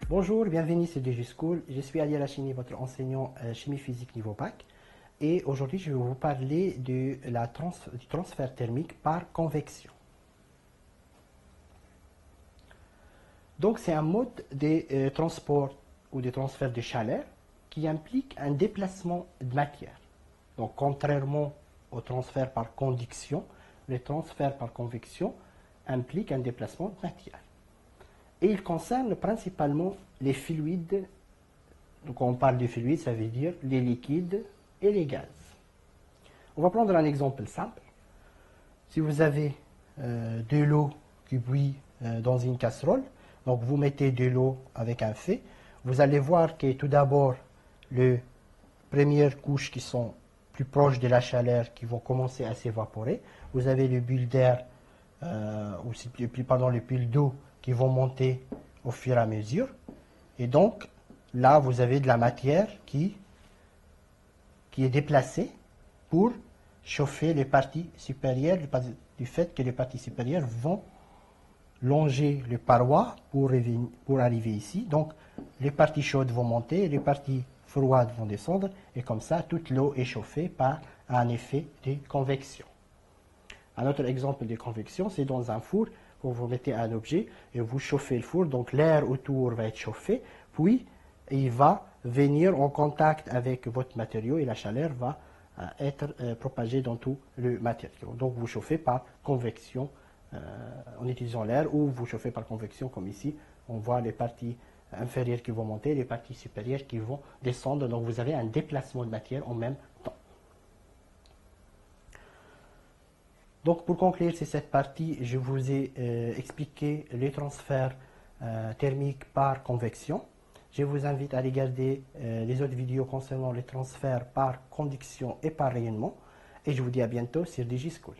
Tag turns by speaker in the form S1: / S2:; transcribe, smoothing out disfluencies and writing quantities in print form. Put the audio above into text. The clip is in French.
S1: Bonjour, bienvenue sur DigiSchool. Je suis Ali Alachini, votre enseignant chimie physique niveau bac. Et aujourd'hui, je vais vous parler du transfert thermique par convection. Donc, c'est un mode de transport ou de transfert de chaleur qui implique un déplacement de matière. Donc, contrairement au transfert par conduction, le transfert par convection implique un déplacement de matière. Et il concerne principalement les fluides. Donc, quand on parle de fluides, ça veut dire les liquides et les gaz. On va prendre un exemple simple. Si vous avez de l'eau qui bouille dans une casserole, donc vous mettez de l'eau avec un feu, vous allez voir que tout d'abord, les premières couches qui sont plus proches de la chaleur qui vont commencer à s'évaporer. Vous avez les bulles d'air, les bulles d'eau qui vont monter au fur et à mesure. Et donc, là, vous avez de la matière qui est déplacée pour chauffer les parties supérieures, du fait que les parties supérieures vont longer les parois pour arriver ici. Donc, les parties chaudes vont monter, et les parties froides vont descendre, et comme ça, toute l'eau est chauffée par un effet de convection. Un autre exemple de convection, c'est dans un four, où vous mettez un objet et vous chauffez le four, donc l'air autour va être chauffé, puis il va venir en contact avec votre matériau et la chaleur va être propagée dans tout le matériau. Donc vous chauffez par convection en utilisant l'air, ou vous chauffez par convection comme ici, on voit les parties inférieures qui vont monter, les parties supérieures qui vont descendre, donc vous avez un déplacement de matière en même temps. Donc pour conclure cette partie, je vous ai expliqué les transferts thermiques par convection. Je vous invite à regarder les autres vidéos concernant les transferts par conduction et par rayonnement. Et je vous dis à bientôt sur DigiSchool.